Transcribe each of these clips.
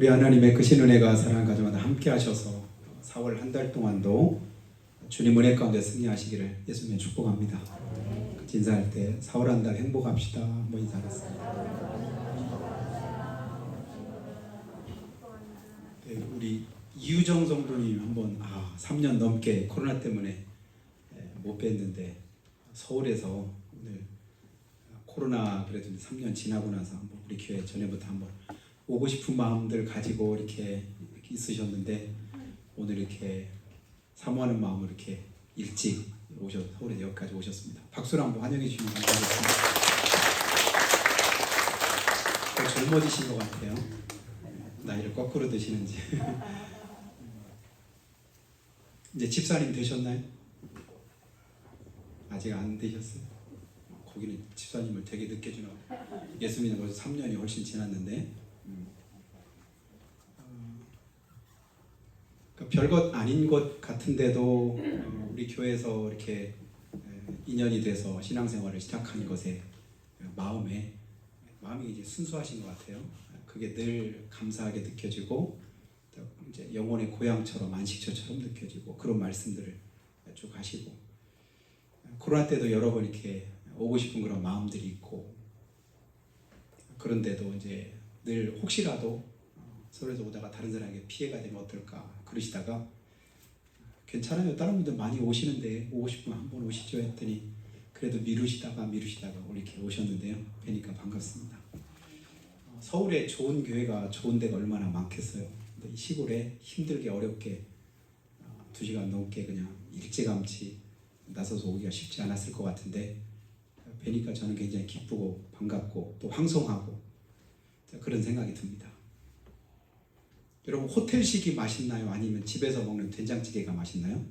우리 하나님의 크신 은혜가 사랑하는 가정마다 함께 하셔서 4월 한 달 동안도 주님 은혜 가운데 승리하시기를 예수님의 축복합니다. 같이 인사할 때 4월 한 달 행복합시다 한번 인사하겠습니다. 네, 우리 이유정 성도님 한번 3년 넘게 코로나 때문에 못 뵀는데 서울에서 오늘 코로나 그래도 3년 지나고 나서 한번 우리 교회 전에부터 한번 오고 싶은 마음들 가지고 이렇게 있으셨는데 오늘 이렇게 사모하는 마음으로 이렇게 일찍 서울에 여기까지 오셨습니다. 박수로 한번 환영해 주시면 감사하겠습니다. 더 젊어지신 것 같아요. 나이를 거꾸로 드시는지. 이제 집사님 되셨나요? 아직 안 되셨어요? 거기는 집사님을 되게 늦게 주나. 예수님은 벌써 3년이 훨씬 지났는데 별것 아닌 것 같은데도 우리 교회에서 이렇게 인연이 돼서 신앙생활을 시작한 것에 마음이 이제 순수하신 것 같아요. 그게 늘 감사하게 느껴지고 이제 영혼의 고향처럼 안식처처럼 느껴지고 그런 말씀들을 쭉 하시고 코로나 때도 여러 번 이렇게 오고 싶은 그런 마음들이 있고 그런데도 이제 늘 혹시라도 서울에서 오다가 다른 사람에게 피해가 되면 어떨까 그러시다가 괜찮아요. 다른 분들 많이 오시는데 오고 싶으면 한번 오시죠 했더니 그래도 미루시다가 이렇게 오셨는데요. 뵈니까 반갑습니다. 서울에 좋은 교회가 좋은 데가 얼마나 많겠어요. 근데 이 시골에 힘들게 어렵게 2시간 넘게 그냥 일찌감치 나서서 오기가 쉽지 않았을 것 같은데 뵈니까 저는 굉장히 기쁘고 반갑고 또 황송하고 그런 생각이 듭니다. 여러분 호텔식이 맛있나요? 아니면 집에서 먹는 된장찌개가 맛있나요?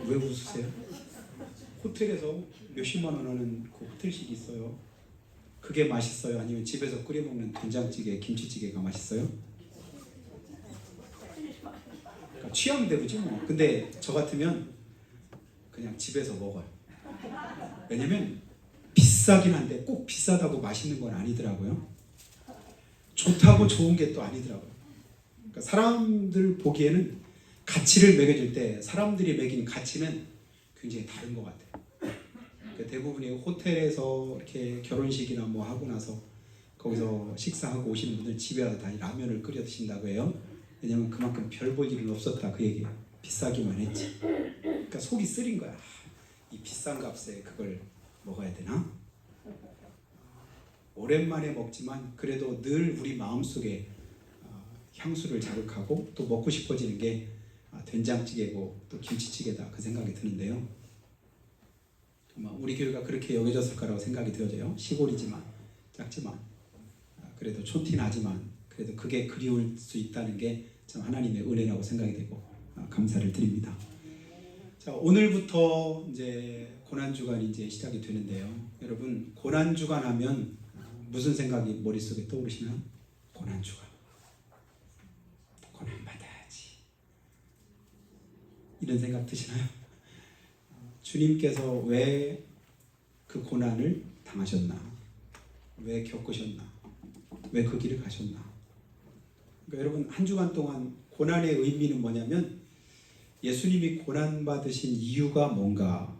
왜 웃으세요? 호텔에서 몇십만 원 하는 그 호텔식이 있어요. 그게 맛있어요? 아니면 집에서 끓여 먹는 된장찌개, 김치찌개가 맛있어요? 그러니까 취향대로지 뭐. 근데 저 같으면 그냥 집에서 먹어요. 왜냐면 비싸긴 한데 꼭 비싸다고 맛있는 건 아니더라고요. 좋다고 좋은 게 또 아니더라고요. 그러니까 사람들 보기에는 가치를 매겨줄 때 사람들이 매긴 가치는 굉장히 다른 것 같아요. 그러니까 대부분이 호텔에서 이렇게 결혼식이나 뭐 하고 나서 거기서 식사하고 오시는 분들 집에 와서 다 라면을 끓여 드신다고 해요. 왜냐면 그만큼 별 볼 일은 없었다 그 얘기예요. 비싸기만 했지. 그러니까 속이 쓰린 거야. 이 비싼 값에 그걸 먹어야 되나? 오랜만에 먹지만 그래도 늘 우리 마음속에 향수를 자극하고 또 먹고 싶어지는 게 된장찌개고 또 김치찌개다 그 생각이 드는데요. 우리 교회가 그렇게 여겨졌을 거라고 생각이 되어져요. 시골이지만 작지만 그래도 촌티나지만 그래도 그게 그리울 수 있다는 게 참 하나님의 은혜라고 생각이 되고 감사를 드립니다. 자, 오늘부터 이제 고난주간이 이제 시작이 되는데요. 여러분 고난주간 하면 무슨 생각이 머릿속에 떠오르시나요? 고난주간. 고난 받아야지. 이런 생각 드시나요? 주님께서 왜 그 고난을 당하셨나? 왜 겪으셨나? 왜 그 길을 가셨나? 그러니까 여러분 한 주간 동안 고난의 의미는 뭐냐면 예수님이 고난 받으신 이유가 뭔가,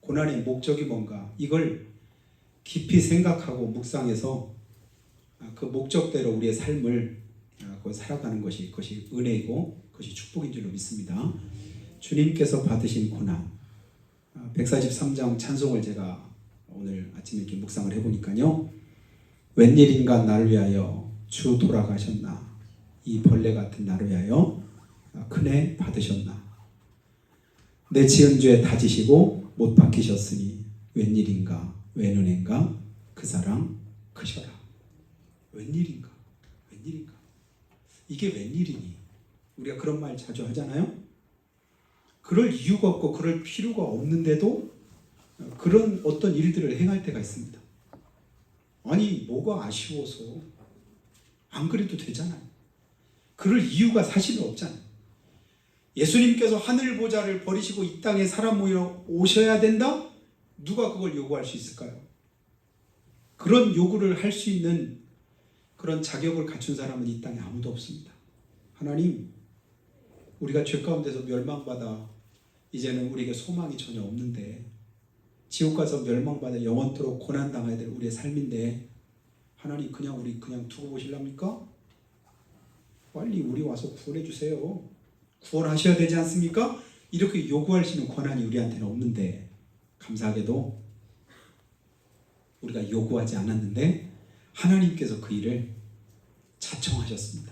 고난의 목적이 뭔가 이걸 깊이 생각하고 묵상해서 그 목적대로 우리의 삶을 살아가는 것이 그것이 은혜이고 그것이 축복인 줄로 믿습니다. 주님께서 받으신 고난 143장 찬송을 제가 오늘 아침에 이렇게 묵상을 해보니까요. 웬일인가 나를 위하여 주 돌아가셨나 이 벌레 같은 나를 위하여 큰애 받으셨나 내 지은 죄 다지시고 못 박히셨으니 웬일인가 웬 은혜인가 그 사랑 크셔라. 웬일인가 이게 웬일이니? 우리가 그런 말 자주 하잖아요. 그럴 이유가 없고 그럴 필요가 없는데도 그런 어떤 일들을 행할 때가 있습니다. 아니 뭐가 아쉬워서 안 그래도 되잖아요. 그럴 이유가 사실은 없잖아요. 예수님께서 하늘 보좌를 버리시고 이 땅에 사람 모여 오셔야 된다? 누가 그걸 요구할 수 있을까요? 그런 요구를 할 수 있는 그런 자격을 갖춘 사람은 이 땅에 아무도 없습니다. 하나님, 우리가 죄 가운데서 멸망받아 이제는 우리에게 소망이 전혀 없는데, 지옥 가서 멸망받아 영원토록 고난당해야 될 우리의 삶인데, 하나님 우리 그냥 두고 보실랍니까? 빨리 우리 와서 구원해 주세요. 구원하셔야 되지 않습니까? 이렇게 요구할 수 있는 권한이 우리한테는 없는데, 감사하게도 우리가 요구하지 않았는데 하나님께서 그 일을 자청하셨습니다.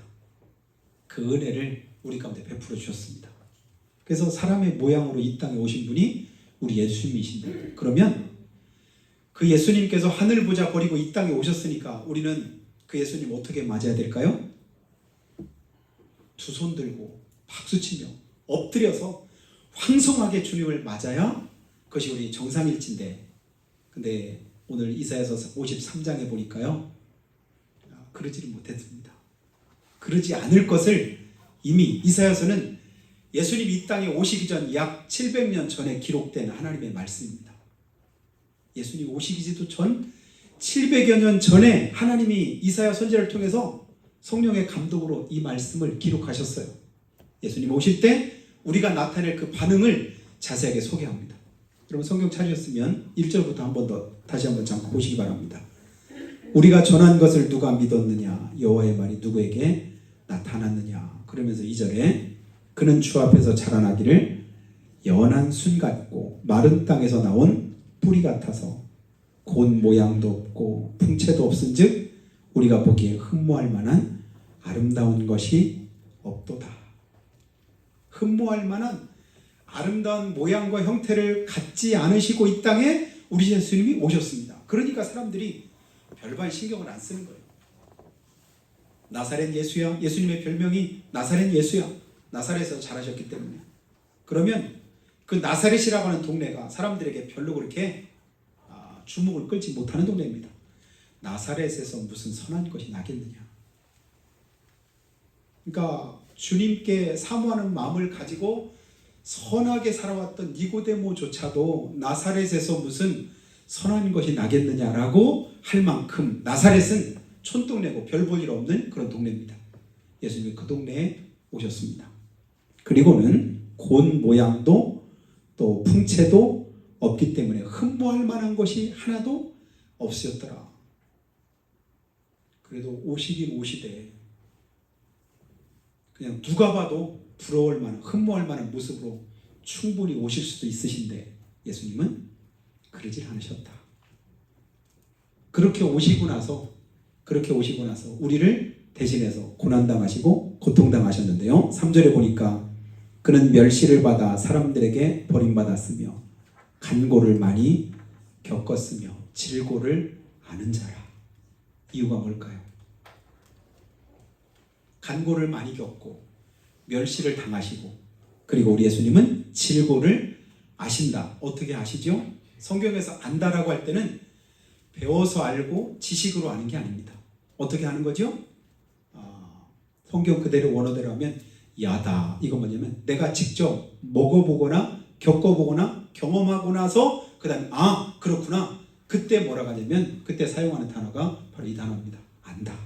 그 은혜를 우리 가운데 베풀어 주셨습니다. 그래서 사람의 모양으로 이 땅에 오신 분이 우리 예수님이신데, 그러면 그 예수님께서 하늘 보자 버리고 이 땅에 오셨으니까 우리는 그 예수님 어떻게 맞아야 될까요? 두 손 들고 박수치며 엎드려서 황송하게 주님을 맞아야 그것이 우리 정상일진데, 근데 오늘 이사야서 53장에 보니까요, 그러지를 못했습니다. 그러지 않을 것을 이미 이사야서는 예수님이 이 땅에 오시기 전 약 700년 전에 기록된 하나님의 말씀입니다. 예수님 오시기도 전 700여 년 전에 하나님이 이사야 선지자를 통해서 성령의 감동으로 이 말씀을 기록하셨어요. 예수님 오실 때 우리가 나타낼 그 반응을 자세하게 소개합니다. 여러분 성경 찾으셨으면 1절부터 한 번 더 다시 한번 잠깐 보시기 바랍니다. 우리가 전한 것을 누가 믿었느냐? 여호와의 말이 누구에게 나타났느냐? 그러면서 2절에 그는 주 앞에서 자라나기를 연한 순 같고 마른 땅에서 나온 뿌리 같아서 곤 모양도 없고 풍채도 없은즉 우리가 보기에 흠모할 만한 아름다운 것이 없도다. 흠모할 만한 아름다운 모양과 형태를 갖지 않으시고 이 땅에 우리 예수님이 오셨습니다. 그러니까 사람들이 별반 신경을 안 쓰는 거예요. 나사렛 예수야. 예수님의 별명이 나사렛 예수야. 나사렛에서 자라셨기 때문에. 그러면 그 나사렛이라고 하는 동네가 사람들에게 별로 그렇게 주목을 끌지 못하는 동네입니다. 나사렛에서 무슨 선한 것이 나겠느냐. 그러니까 주님께 사모하는 마음을 가지고 선하게 살아왔던 니고데모조차도 나사렛에서 무슨 선한 것이 나겠느냐라고 할 만큼 나사렛은 촌동네고 별 볼 일 없는 그런 동네입니다. 예수님이 그 동네에 오셨습니다. 그리고는 곤 모양도 또 풍채도 없기 때문에 흠모할 만한 것이 하나도 없으셨더라. 그래도 오시긴 오시되 그냥 누가 봐도 부러울 만한, 흠모할 만한 모습으로 충분히 오실 수도 있으신데 예수님은 그러질 않으셨다. 그렇게 오시고 나서 우리를 대신해서 고난당하시고 고통당하셨는데요. 3절에 보니까 그는 멸시를 받아 사람들에게 버림받았으며 간고를 많이 겪었으며 질고를 아는 자라. 이유가 뭘까요? 간고를 많이 겪고 멸시를 당하시고 그리고 우리 예수님은 질고를 아신다. 어떻게 아시죠? 성경에서 안다라고 할 때는 배워서 알고 지식으로 아는 게 아닙니다. 어떻게 아는 거죠? 성경 그대로 원어대로 하면 야다. 이건 뭐냐면 내가 직접 먹어보거나 겪어보거나 경험하고 나서 그 다음에 그렇구나. 그때 뭐라고 하냐면 그때 사용하는 단어가 바로 이 단어입니다. 안다.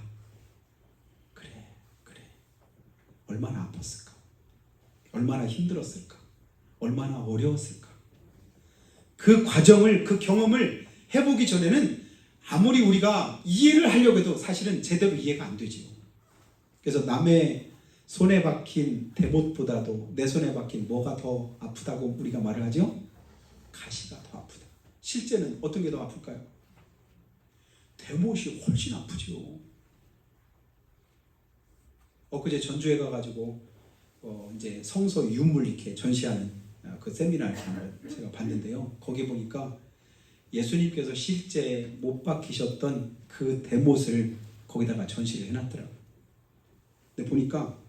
그래. 얼마나 아팠을까? 얼마나 힘들었을까? 얼마나 어려웠을까? 그 과정을, 그 경험을 해보기 전에는 아무리 우리가 이해를 하려고 해도 사실은 제대로 이해가 안 되지요. 그래서 남의 손에 박힌 대못보다도 내 손에 박힌 뭐가 더 아프다고 우리가 말을 하죠? 가시가 더 아프다. 실제는 어떤 게 더 아플까요? 대못이 훨씬 아프죠. 엊그제 전주에 가가지고 이제 성서 유물 이렇게 전시하는 그 세미나를 제가 봤는데요. 거기 보니까 예수님께서 실제 못 박히셨던 그 대못을 거기다가 전시를 해놨더라고요. 근데 보니까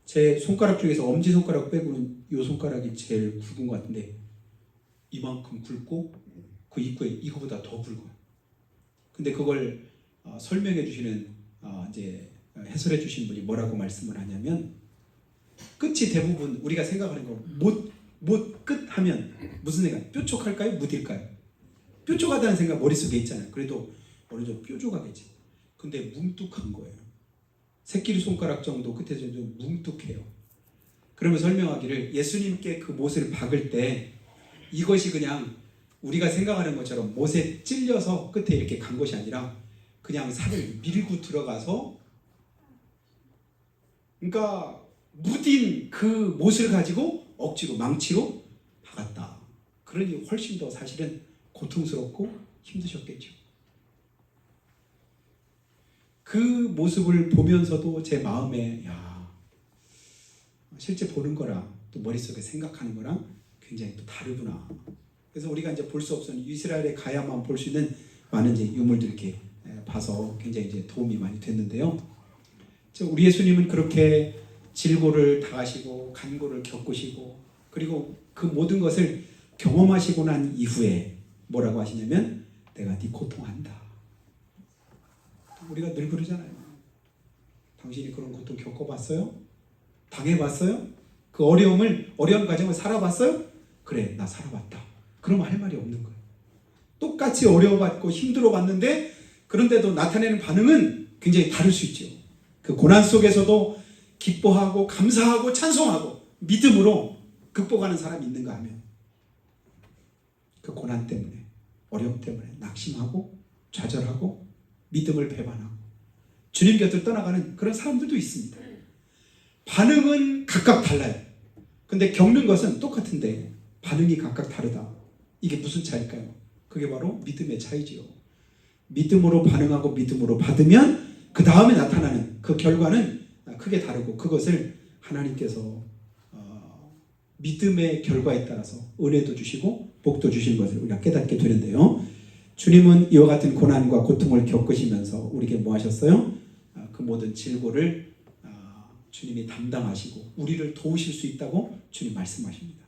제 손가락 중에서 엄지손가락 빼고는 이 손가락이 제일 굵은 것 같은데 이만큼 굵고 그 입구에 이거보다 더 굵어요. 근데 그걸 설명해 주시는 이제 해설해 주신 분이 뭐라고 말씀을 하냐면 끝이 대부분 우리가 생각하는 거 못 끝 하면 무슨 생각? 뾰족할까요? 무딜까요? 뾰족하다는 생각 머릿속에 있잖아요. 그래도 어느 정도 뾰족하겠지. 근데 뭉뚝한 거예요. 새끼손가락 정도 끝에 좀 뭉뚝해요. 그러면 설명하기를 예수님께 그 못을 박을 때 이것이 그냥 우리가 생각하는 것처럼 못에 찔려서 끝에 이렇게 간 것이 아니라 그냥 살을 밀고 들어가서, 그러니까 무딘 그 못을 가지고 억지로 망치로 박았다. 그러니 훨씬 더 사실은 고통스럽고 힘드셨겠죠. 그 모습을 보면서도 제 마음에 실제 보는 거랑 또 머릿속에 생각하는 거랑 굉장히 또 다르구나. 그래서 우리가 이제 볼 수 없는 이스라엘에 가야만 볼 수 있는 많은 이제 유물들 이렇게 봐서 굉장히 이제 도움이 많이 됐는데요. 우리 예수님은 그렇게 질고를 당하시고 간고를 겪으시고 그리고 그 모든 것을 경험하시고 난 이후에 뭐라고 하시냐면 내가 네 고통한다. 우리가 늘 그러잖아요. 당신이 그런 고통 겪어봤어요? 당해봤어요? 그 어려운 과정을 살아봤어요? 그래, 나 살아봤다. 그러면 할 말이 없는 거예요. 똑같이 어려워봤고 힘들어봤는데 그런데도 나타내는 반응은 굉장히 다를 수 있죠. 그 고난 속에서도 기뻐하고 감사하고 찬송하고 믿음으로 극복하는 사람이 있는가 하면 그 고난 때문에, 어려움 때문에 낙심하고 좌절하고 믿음을 배반하고 주님 곁을 떠나가는 그런 사람들도 있습니다. 반응은 각각 달라요. 근데 겪는 것은 똑같은데 반응이 각각 다르다. 이게 무슨 차이일까요? 그게 바로 믿음의 차이지요. 믿음으로 반응하고 믿음으로 받으면 그 다음에 나타나는 그 결과는 크게 다르고 그것을 하나님께서 믿음의 결과에 따라서 은혜도 주시고 복도 주시는 것을 우리가 깨닫게 되는데요. 주님은 이와 같은 고난과 고통을 겪으시면서 우리에게 뭐 하셨어요? 그 모든 질고를 주님이 담당하시고 우리를 도우실 수 있다고 주님 말씀하십니다.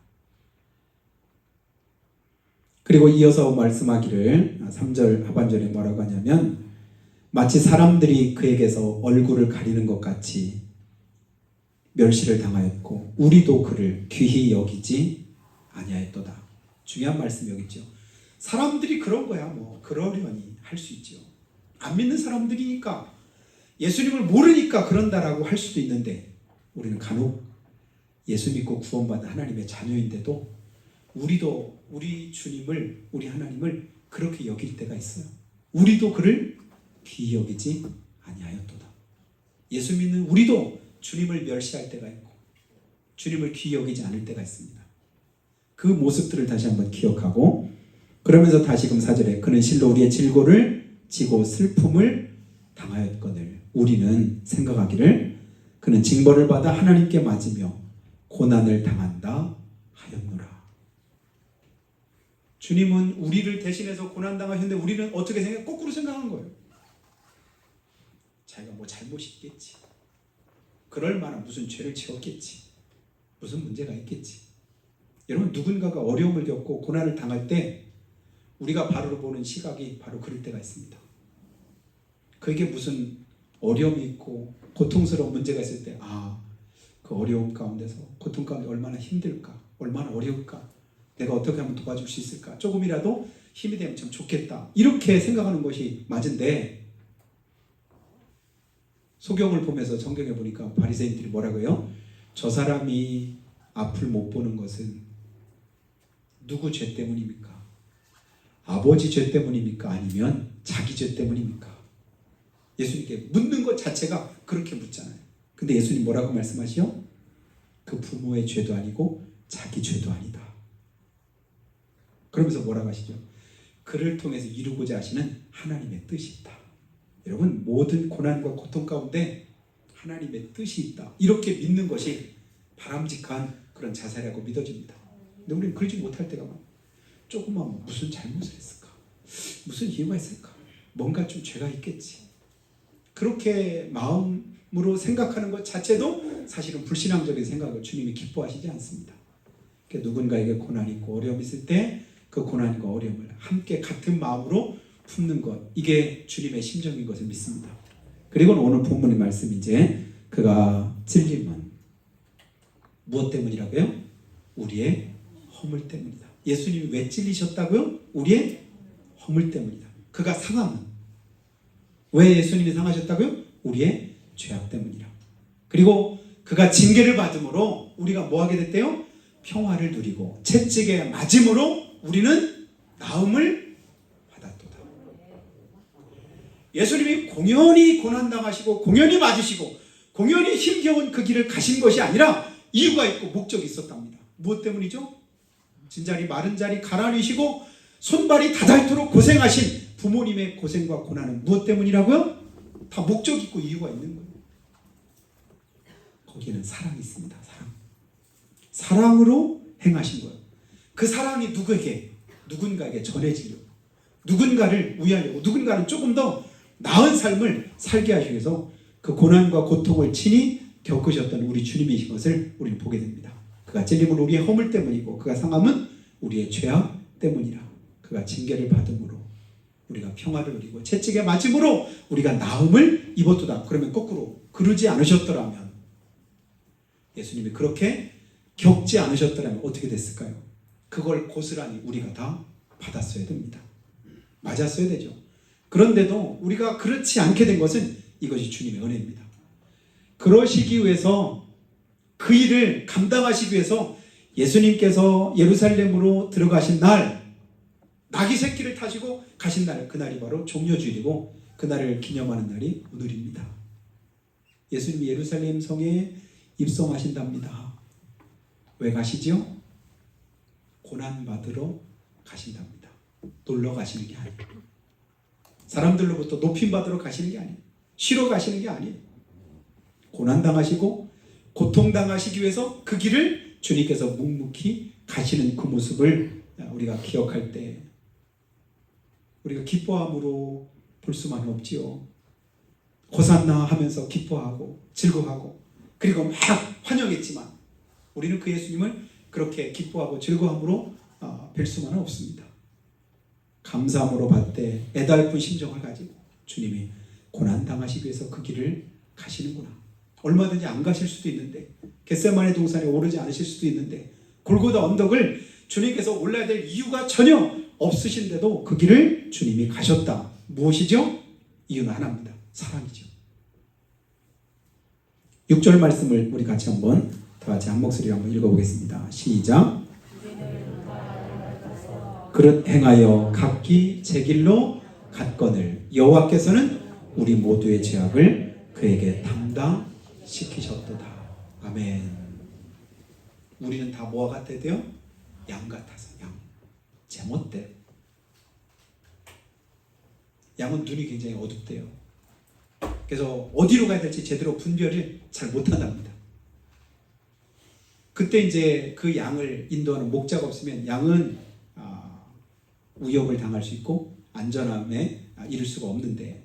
그리고 이어서 말씀하기를 3절 하반절에 뭐라고 하냐면 마치 사람들이 그에게서 얼굴을 가리는 것 같이 멸시를 당하였고 우리도 그를 귀히 여기지 아니하였도다. 중요한 말씀 여기 있죠. 사람들이 그런 거야 뭐 그러려니 할 수 있죠. 안 믿는 사람들이니까 예수님을 모르니까 그런다라고 할 수도 있는데 우리는 간혹 예수 믿고 구원받은 하나님의 자녀인데도 우리도 우리 주님을, 우리 하나님을 그렇게 여길 때가 있어요. 우리도 그를 귀히 여기지 아니하였도다. 예수 믿는 우리도 주님을 멸시할 때가 있고 주님을 귀히 여기지 않을 때가 있습니다. 그 모습들을 다시 한번 기억하고 그러면서 다시금 4절에 그는 실로 우리의 질고를 지고 슬픔을 당하였거늘 우리는 생각하기를 그는 징벌을 받아 하나님께 맞으며 고난을 당한다 하였노라. 주님은 우리를 대신해서 고난당하셨는데 우리는 어떻게 생각해? 거꾸로 생각하는 거예요. 자기가 뭐 잘못이 있겠지. 그럴 만한 무슨 죄를 지었겠지. 무슨 문제가 있겠지. 여러분 누군가가 어려움을 겪고 고난을 당할 때 우리가 바로 보는 시각이 바로 그럴 때가 있습니다. 그게 무슨 어려움이 있고 고통스러운 문제가 있을 때 그 어려움 가운데서 고통 가운데 얼마나 힘들까 얼마나 어려울까 내가 어떻게 하면 도와줄 수 있을까 조금이라도 힘이 되면 참 좋겠다 이렇게 생각하는 것이 맞은데 소경을 보면서 성경에 보니까 바리새인들이 뭐라고 해요? 저 사람이 앞을 못 보는 것은 누구 죄 때문입니까? 아버지 죄 때문입니까? 아니면 자기 죄 때문입니까? 예수님께 묻는 것 자체가 그렇게 묻잖아요. 근데 예수님 뭐라고 말씀하시요? 그 부모의 죄도 아니고 자기 죄도 아니다. 그러면서 뭐라고 하시죠? 그를 통해서 이루고자 하시는 하나님의 뜻이 있다. 여러분 모든 고난과 고통 가운데 하나님의 뜻이 있다. 이렇게 믿는 것이 바람직한 그런 자세라고 믿어집니다. 근데 우리는 그러지 못할 때가 많아요. 조금만 무슨 잘못을 했을까? 무슨 이유가 있을까? 뭔가 좀 죄가 있겠지. 그렇게 마음으로 생각하는 것 자체도 사실은 불신앙적인 생각을 주님이 기뻐하시지 않습니다. 그러니까 누군가에게 고난이 있고 어려움이 있을 때 그 고난과 어려움을 함께 같은 마음으로 품는 것 이게 주님의 심정인 것을 믿습니다. 그리고 오늘 본문의 말씀 이제 그가 찔림은 무엇 때문이라고요? 우리의 허물 때문이다. 예수님이 왜 찔리셨다고요? 우리의 허물 때문이다. 그가 상함은 왜 예수님이 상하셨다고요? 우리의 죄악 때문이라. 그리고 그가 징계를 받음으로 우리가 뭐 하게 됐대요? 평화를 누리고 채찍에 맞음으로 우리는 나음을 받았도다. 예수님이 공연히 고난당하시고 공연히 맞으시고 공연히 힘겨운 그 길을 가신 것이 아니라 이유가 있고 목적이 있었답니다. 무엇 때문이죠? 진자리 마른 자리 가라앉으시고 손발이 다닳도록 고생하신 부모님의 고생과 고난은 무엇 때문이라고요? 다 목적이 있고 이유가 있는 거예요. 거기에는 사랑이 있습니다. 사랑으로 행하신 거예요. 그 사랑이 누군가에게 전해지려고, 누군가를 위하려고, 누군가는 조금 더 나은 삶을 살게 하시기 위해서 그 고난과 고통을 친히 겪으셨던 우리 주님이신 것을 우리는 보게 됩니다. 그가 찔림은 우리의 허물 때문이고 그가 상함은 우리의 죄악 때문이라. 그가 징계를 받음으로 우리가 평화를 누리고 채찍에 맞음으로 우리가 나음을 입었도다. 그러면 거꾸로 그러지 않으셨더라면, 예수님이 그렇게 겪지 않으셨더라면 어떻게 됐을까요? 그걸 고스란히 우리가 다 받았어야 됩니다. 맞았어야 되죠. 그런데도 우리가 그렇지 않게 된 것은 이것이 주님의 은혜입니다. 그러시기 위해서, 그 일을 감당하시기 위해서 예수님께서 예루살렘으로 들어가신 날, 나귀 새끼를 타시고 가신 날, 그날이 바로 종려주일이고 그날을 기념하는 날이 오늘입니다. 예수님이 예루살렘 성에 입성하신답니다. 왜 가시죠? 고난받으러 가신답니다. 놀러 가시는 게 아니에요. 사람들로부터 높임받으러 가시는 게 아니에요. 쉬러 가시는 게 아니에요. 고난당하시고 고통당하시기 위해서 그 길을 주님께서 묵묵히 가시는 그 모습을 우리가 기억할 때 우리가 기뻐함으로 볼 수만 없지요. 호산나 하면서 기뻐하고 즐거워하고 그리고 막 환영했지만 우리는 그 예수님을 그렇게 기뻐하고 즐거움으로 뵐 수만은 없습니다. 감사함으로 받되 애달픈 심정을 가지고 주님이 고난당하시기 위해서 그 길을 가시는구나. 얼마든지 안 가실 수도 있는데, 겟세마네 동산에 오르지 않으실 수도 있는데, 골고다 언덕을 주님께서 올라야 될 이유가 전혀 없으신데도 그 길을 주님이 가셨다. 무엇이죠? 이유는 하나입니다. 사랑이죠. 6절 말씀을 우리 같이 한번 다 같이 한 목소리로 한번 읽어보겠습니다. 시작. 그릇 행하여 각기 제 길로 갔거늘 여호와께서는 우리 모두의 죄악을 그에게 담당시키셨도다. 아멘. 우리는 다 뭐와 같아야 돼요? 양 같아서, 양. 제멋대로. 양은 눈이 굉장히 어둡대요. 그래서 어디로 가야 될지 제대로 분별을 잘 못한답니다. 그때 이제 그 양을 인도하는 목자가 없으면 양은 우역을 당할 수 있고 안전함에 이를 수가 없는데,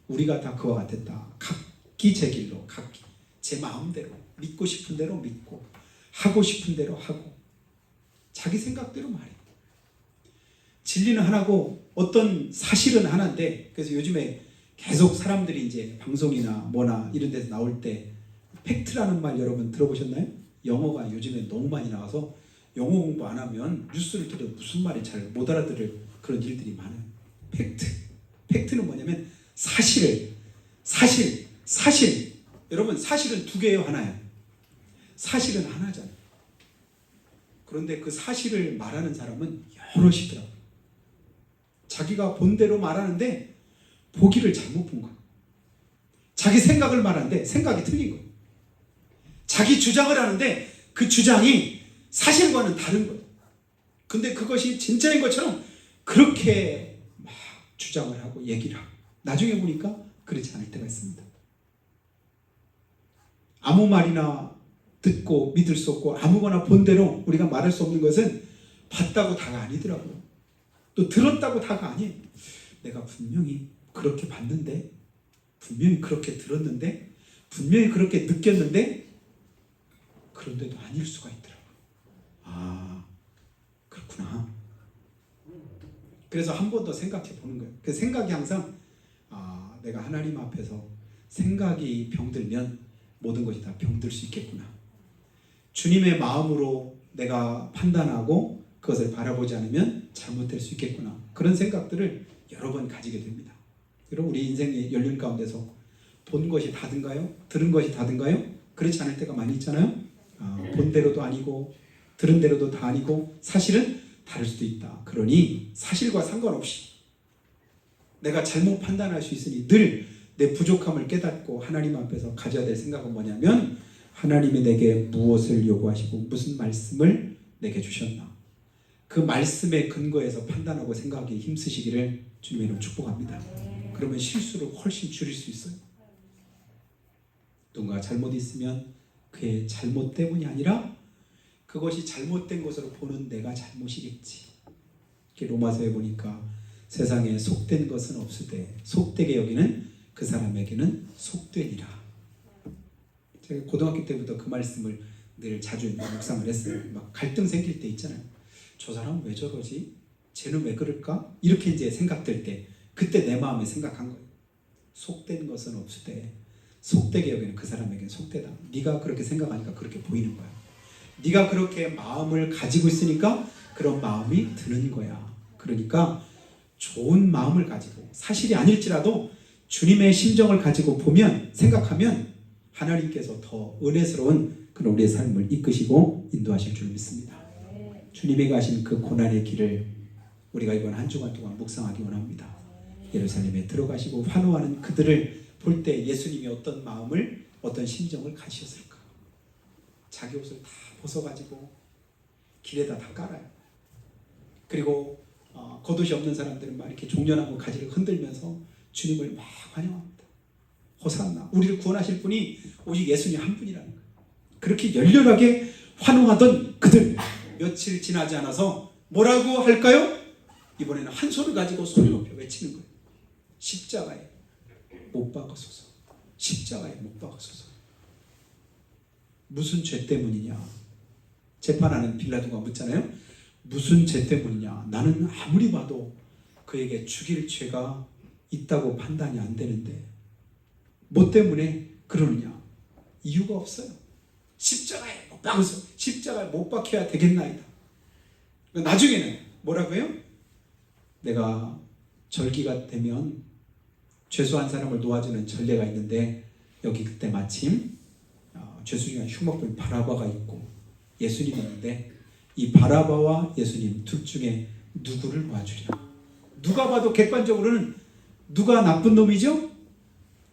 우리가 다 그와 같았다. 각기 제 길로, 각기 제 마음대로, 믿고 싶은 대로 믿고 하고 싶은 대로 하고 자기 생각대로 말해요. 진리는 하나고 어떤 사실은 하나인데, 그래서 요즘에 계속 사람들이 이제 방송이나 뭐나 이런 데서 나올 때 팩트라는 말 여러분 들어보셨나요? 영어가 요즘에 너무 많이 나와서 영어 공부 안 하면 뉴스를 들어도 무슨 말이 잘 못 알아들을 그런 일들이 많아요. 팩트는 뭐냐면 사실. 여러분, 사실은 두 개예요, 하나예요? 사실은 하나잖아요. 그런데 그 사실을 말하는 사람은 여럿이더라고요. 자기가 본대로 말하는데 보기를 잘못 본 거예요. 자기 생각을 말하는데 생각이 틀린 거예요. 자기 주장을 하는데 그 주장이 사실과는 다른 거예요. 근데 그것이 진짜인 것처럼 그렇게 막 주장을 하고 얘기를 하고 나중에 보니까 그렇지 않을 때가 있습니다. 아무 말이나 듣고 믿을 수 없고 아무거나 본대로 우리가 말할 수 없는 것은 봤다고 다가 아니더라고요. 또 들었다고 다가 아니에요. 내가 분명히 그렇게 봤는데, 분명히 그렇게 들었는데, 분명히 그렇게 느꼈는데, 그런데도 아닐 수가 있더라고요. 아, 그렇구나. 그래서 한 번 더 생각해 보는 거예요. 그 생각이 항상 내가 하나님 앞에서 생각이 병들면 모든 것이 다 병들 수 있겠구나. 주님의 마음으로 내가 판단하고 그것을 바라보지 않으면 잘못될 수 있겠구나. 그런 생각들을 여러 번 가지게 됩니다. 여러분 우리 인생의 연륜 가운데서 본 것이 다든가요? 들은 것이 다든가요? 그렇지 않을 때가 많이 있잖아요. 본 대로도 아니고 들은 대로도 다 아니고 사실은 다를 수도 있다. 그러니 사실과 상관없이 내가 잘못 판단할 수 있으니 늘 내 부족함을 깨닫고 하나님 앞에서 가져야 될 생각은 뭐냐면 하나님이 내게 무엇을 요구하시고 무슨 말씀을 내게 주셨나. 그 말씀에 근거해서 판단하고 생각하기 힘쓰시기를 주님의 이름으로 축복합니다. 그러면 실수를 훨씬 줄일 수 있어요. 누군가 잘못 있으면 그의 잘못 때문이 아니라 그것이 잘못된 것으로 보는 내가 잘못이겠지. 로마서에 보니까 세상에 속된 것은 없으되 속되게 여기는 그 사람에게는 속되니라. 제가 고등학교 때부터 그 말씀을 늘 자주 묵상을 했어요. 막 갈등 생길 때 있잖아요. 저 사람은 왜 저러지? 쟤는 왜 그럴까? 이렇게 이제 생각될 때 그때 내 마음에 생각한 거예요. 속된 것은 없으되 속되게 여기는 그 사람에게는 속되다. 네가 그렇게 생각하니까 그렇게 보이는 거야. 네가 그렇게 마음을 가지고 있으니까 그런 마음이 드는 거야. 그러니까 좋은 마음을 가지고 사실이 아닐지라도 주님의 심정을 가지고 보면 생각하면 하나님께서 더 은혜스러운 그런 우리의 삶을 이끄시고 인도하실 줄 믿습니다. 주님이 가신 그 고난의 길을 우리가 이번 한 주간 동안 묵상하기 원합니다. 예루살렘에 들어가시고 환호하는 그들을 볼 때 예수님이 어떤 마음을 어떤 심정을 가지셨을까? 자기 옷을 다 벗어가지고 길에다 다 깔아요. 그리고 겉옷이 없는 사람들은 막 이렇게 종려나무 가지를 흔들면서 주님을 막 환영합니다. 호산나. 우리를 구원하실 분이 오직 예수님 한 분이라는 거예요. 그렇게 열렬하게 환호하던 그들 며칠 지나지 않아서 뭐라고 할까요? 이번에는 한 손을 가지고 소리 높여 외치는 거예요. 십자가에 못 박으소서. 십자가에 못 박으소서. 무슨 죄 때문이냐? 재판하는 빌라도가 묻잖아요. 무슨 죄 때문이냐? 나는 아무리 봐도 그에게 죽일 죄가 있다고 판단이 안 되는데 뭐 때문에 그러느냐? 이유가 없어요. 십자가에 못 박으소. 십자가에 못 박혀야 되겠나이다. 나중에는 뭐라고 해요? 내가 절기가 되면 죄수한 사람을 놓아주는 전례가 있는데 여기 그때 마침 죄수 중에 흉먹던 바라바가 있고 예수님이 있는데 이 바라바와 예수님 둘 중에 누구를 놓아주랴. 누가 봐도 객관적으로는 누가 나쁜 놈이죠?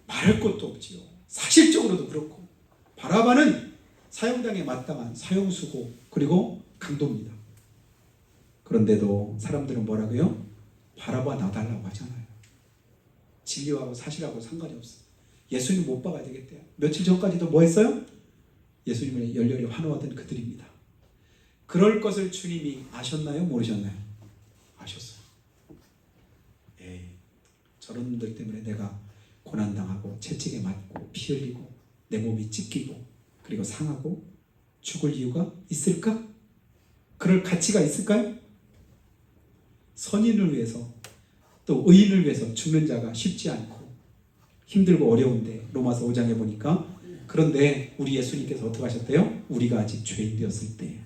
말할 것도 없지요. 사실적으로도 그렇고 바라바는 사형당에 마땅한 사형수고 그리고 강도입니다. 그런데도 사람들은 뭐라고요? 바라바 놔달라고 하잖아요. 진리하고 사실하고 상관이 없어요. 예수님 못 박아야 되겠대요. 며칠 전까지도 뭐 했어요? 예수님을 열렬히 환호하던 그들입니다. 그럴 것을 주님이 아셨나요? 모르셨나요? 아셨어요. 저런 놈들 때문에 내가 고난당하고 채찍에 맞고 피 흘리고 내 몸이 찢기고 그리고 상하고 죽을 이유가 있을까? 그럴 가치가 있을까요? 선인을 위해서 또 의인을 위해서 죽는 자가 쉽지 않고 힘들고 어려운데 로마서 5장에 보니까 그런데 우리 예수님께서 어떻게 하셨대요? 우리가 아직 죄인 되었을 때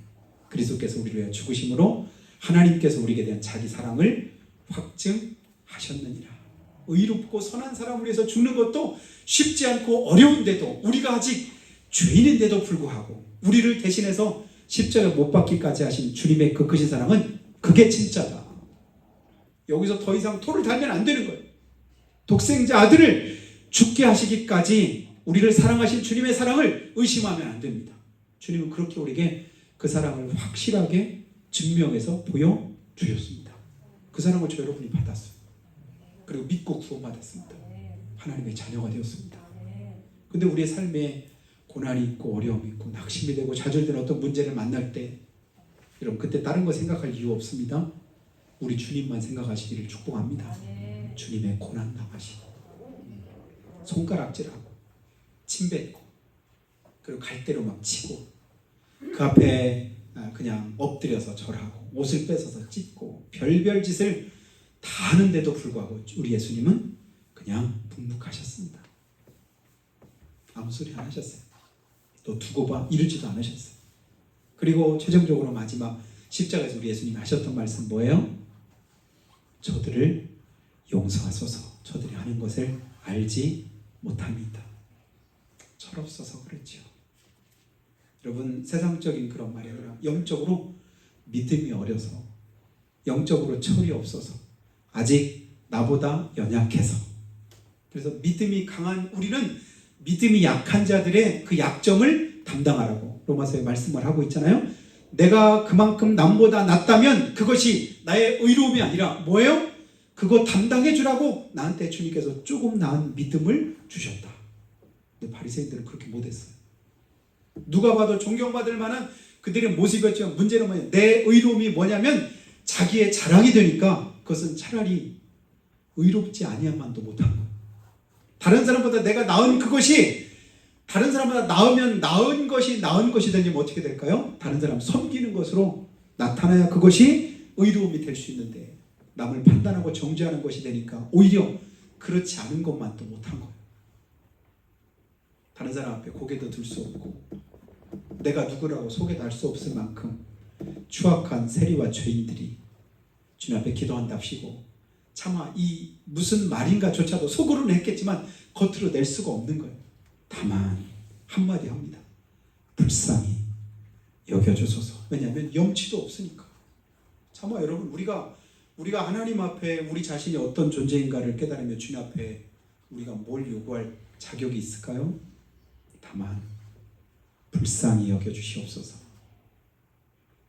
그리스도께서 우리를 위하여 죽으심으로 하나님께서 우리에게 대한 자기 사랑을 확증하셨느니라. 의롭고 선한 사람을 위해서 죽는 것도 쉽지 않고 어려운데도 우리가 아직 죄인인데도 불구하고 우리를 대신해서 십자가에 못 박기까지 하신 주님의 그 크신 사랑은 그게 진짜다. 여기서 더 이상 토를 달면 안 되는 거예요. 독생자 아들을 죽게 하시기까지 우리를 사랑하신 주님의 사랑을 의심하면 안 됩니다. 주님은 그렇게 우리에게 그 사랑을 확실하게 증명해서 보여주셨습니다. 그 사랑을 저 여러분이 받았어요. 그리고 믿고 구원받았습니다. 하나님의 자녀가 되었습니다. 근데 우리의 삶에 고난이 있고 어려움이 있고 낙심이 되고 좌절되는 어떤 문제를 만날 때 여러분 그때 다른 거 생각할 이유 없습니다. 우리 주님만 생각하시기를 축복합니다. 주님의 고난 당하시고 손가락질하고 침 뱉고 그리고 갈대로 막 치고 그 앞에 그냥 엎드려서 절하고 옷을 뺏어서 찢고 별별 짓을 다 하는데도 불구하고 우리 예수님은 그냥 묵묵하셨습니다. 아무 소리 안 하셨어요. 또 두고 봐 이러지도 않으셨어요. 그리고 최종적으로 마지막 십자가에서 우리 예수님이 하셨던 말씀 뭐예요? 저들을 용서하소서. 저들이 하는 것을 알지 못합니다. 철없어서 그렇죠. 여러분, 세상적인 그런 말이 아니라 영적으로 믿음이 어려서, 영적으로 철이 없어서, 아직 나보다 연약해서, 그래서 믿음이 강한 우리는 믿음이 약한 자들의 그 약점을 담당하라고 로마서에 말씀을 하고 있잖아요. 내가 그만큼 남보다 낫다면 그것이 나의 의로움이 아니라 뭐예요? 그거 담당해 주라고 나한테 주님께서 조금 나은 믿음을 주셨다. 근데 바리새인들은 그렇게 못했어요. 누가 봐도 존경받을 만한 그들의 모습이었지만 문제는 뭐냐? 내 의로움이 뭐냐면 자기의 자랑이 되니까 그것은 차라리 의롭지 아니야만도 못한 거예요. 다른 사람보다 내가 나은 그것이 다른 사람보다 나은 것이 되려면 어떻게 될까요? 다른 사람 섬기는 것으로 나타나야 그것이 의로움이 될 수 있는데 남을 판단하고 정죄하는 것이 되니까 오히려 그렇지 않은 것만 또 못한 거예요. 다른 사람 앞에 고개도 들 수 없고 내가 누구라고 소개도 할 수 없을 만큼 추악한 세리와 죄인들이 주님 앞에 기도한답시고 차마 이 무슨 말인가 조차도 속으로는 했겠지만 겉으로 낼 수가 없는 거예요. 다만 한마디 합니다. 불쌍히 여겨주소서. 왜냐하면 염치도 없으니까. 차마 여러분, 우리가 하나님 앞에 우리 자신이 어떤 존재인가를 깨달으며 주님 앞에 우리가 뭘 요구할 자격이 있을까요? 다만 불쌍히 여겨주시옵소서.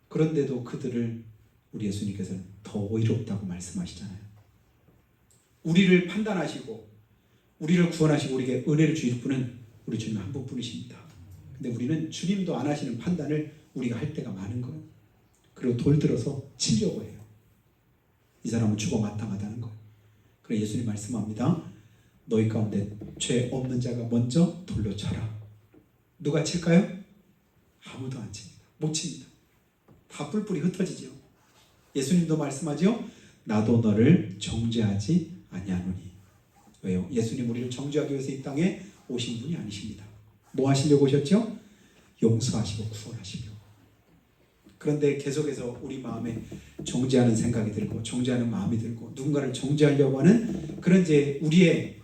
그런데도 그들을 우리 예수님께서는 더 의롭다고 말씀하시잖아요. 우리를 판단하시고 우리를 구원하시고 우리에게 은혜를 주실 분은 우리 주님 한 분뿐이십니다. 근데 우리는 주님도 안 하시는 판단을 우리가 할 때가 많은 거예요. 그리고 돌들어서 치려고 해요. 이 사람은 죽어 마땅하다는 거예요. 그래서 예수님 말씀합니다. 너희 가운데 죄 없는 자가 먼저 돌로 쳐라. 누가 칠까요? 아무도 안 칩니다. 못 칩니다. 다 뿔뿔이 흩어지죠. 예수님도 말씀하죠. 나도 너를 정죄하지 아니하노니. 왜요? 예수님 우리를 정죄하기 위해서 이 땅에 오신 분이 아니십니다. 뭐 하시려고 오셨죠? 용서하시고 구원하시려고. 그런데 계속해서 우리 마음에 정죄하는 생각이 들고 정죄하는 마음이 들고 누군가를 정죄하려고 하는 그런 이제 우리의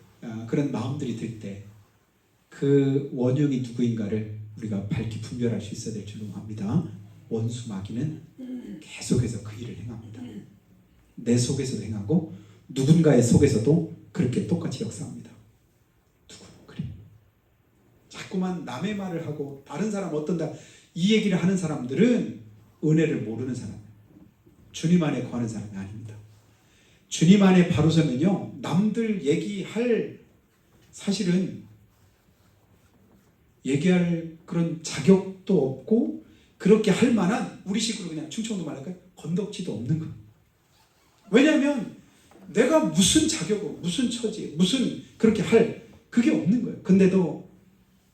그런 마음들이 들 때 그 원흉이 누구인가를 우리가 밝히 분별할 수 있어야 될 줄로 압니다. 원수 마귀는 계속해서 그 일을 행합니다. 내 속에서도 행하고 누군가의 속에서도 그렇게 똑같이 역사합니다. 누구는 그래. 자꾸만 남의 말을 하고 다른 사람 어떤다 이 얘기를 하는 사람들은 은혜를 모르는 사람이에요. 주님 안에 거하는 사람이 아닙니다. 주님 안에 바로 서면요 남들 얘기할 사실은 얘기할 그런 자격도 없고 그렇게 할 만한 우리 식으로 그냥 충청도 말할까요? 건덕지도 없는 거예요. 왜냐하면 내가 무슨 자격으로 무슨 처지 무슨 그렇게 할 그게 없는 거예요. 근데도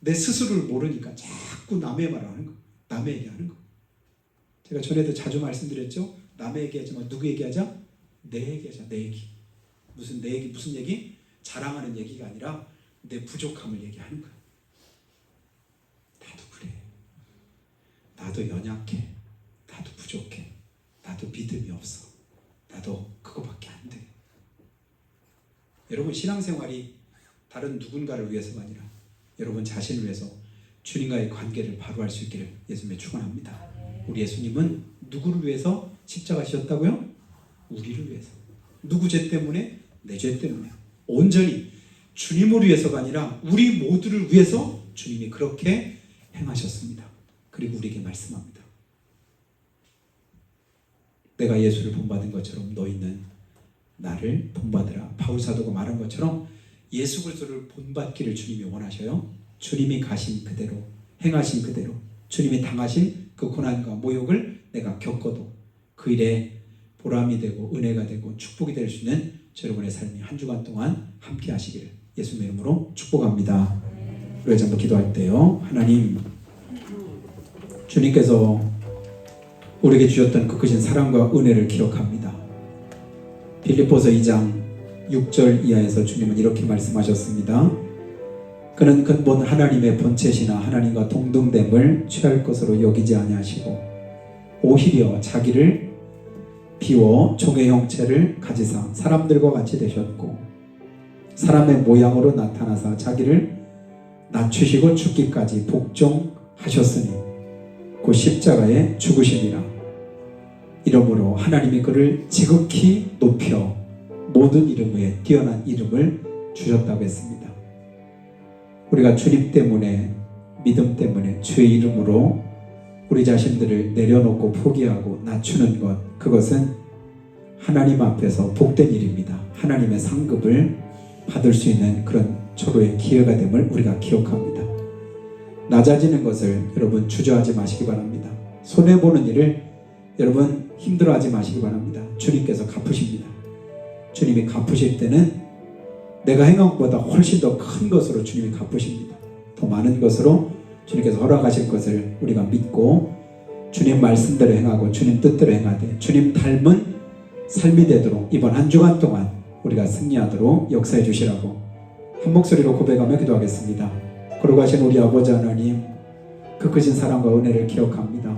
내 스스로를 모르니까 자꾸 남의 말을 하는 거예요. 남의 얘기하는 거예요. 제가 전에도 자주 말씀드렸죠. 남의 얘기하지 마. 누구 얘기하자? 내 얘기하자. 내 얘기. 무슨 내 얘기 무슨 얘기? 자랑하는 얘기가 아니라 내 부족함을 얘기하는 거예요. 나도 그래. 나도 연약해. 나도 부족해. 나도 믿음이 없어. 나도 그거밖에 안 돼. 여러분 신앙생활이 다른 누군가를 위해서가 아니라 여러분 자신을 위해서 주님과의 관계를 바로 할 수 있기를 예수님의 축원합니다. 우리 예수님은 누구를 위해서 십자가 지셨다고요? 우리를 위해서. 누구 죄 때문에? 내 죄 때문에. 온전히 주님을 위해서가 아니라 우리 모두를 위해서 주님이 그렇게 행하셨습니다. 그리고 우리에게 말씀합니다. 내가 예수를 본받은 것처럼 너희는 나를 본받으라. 바울 사도가 말한 것처럼 예수 그리스도를 본받기를 주님이 원하셔요. 주님이 가신 그대로 행하신 그대로 주님이 당하신 그 고난과 모욕을 내가 겪어도 그 일에 보람이 되고 은혜가 되고 축복이 될 수 있는 여러분의 삶이 한 주간 동안 함께 하시기를 예수님의 이름으로 축복합니다. 우리 한번 기도할 때요. 하나님 주님께서 우리에게 주셨던 그 크신 사랑과 은혜를 기억합니다. 빌립보서 2장 6절 이하에서 주님은 이렇게 말씀하셨습니다. 그는 근본 하나님의 본체시나 하나님과 동등됨을 취할 것으로 여기지 아니하시고 오히려 자기를 비워 종의 형체를 가지사 사람들과 같이 되셨고 사람의 모양으로 나타나사 자기를 낮추시고 죽기까지 복종하셨으니 그 십자가의 죽으심이라. 이러므로 하나님이 그를 지극히 높여 모든 이름 위에 뛰어난 이름을 주셨다고 했습니다. 우리가 주님 때문에, 믿음 때문에 주의 이름으로 우리 자신들을 내려놓고 포기하고 낮추는 것, 그것은 하나님 앞에서 복된 일입니다. 하나님의 상급을 받을 수 있는 그런 초로의 기회가 됨을 우리가 기억합니다. 낮아지는 것을 여러분 주저하지 마시기 바랍니다. 손해보는 일을 여러분 힘들어하지 마시기 바랍니다. 주님께서 갚으십니다. 주님이 갚으실 때는 내가 행한 것보다 훨씬 더 큰 것으로 주님이 갚으십니다. 더 많은 것으로 주님께서 허락하실 것을 우리가 믿고 주님 말씀대로 행하고 주님 뜻대로 행하되 주님 닮은 삶이 되도록 이번 한 주간 동안 우리가 승리하도록 역사해 주시라고 한 목소리로 고백하며 기도하겠습니다. 거룩하신 우리 아버지 하나님, 그 크신 사랑과 은혜를 기억합니다.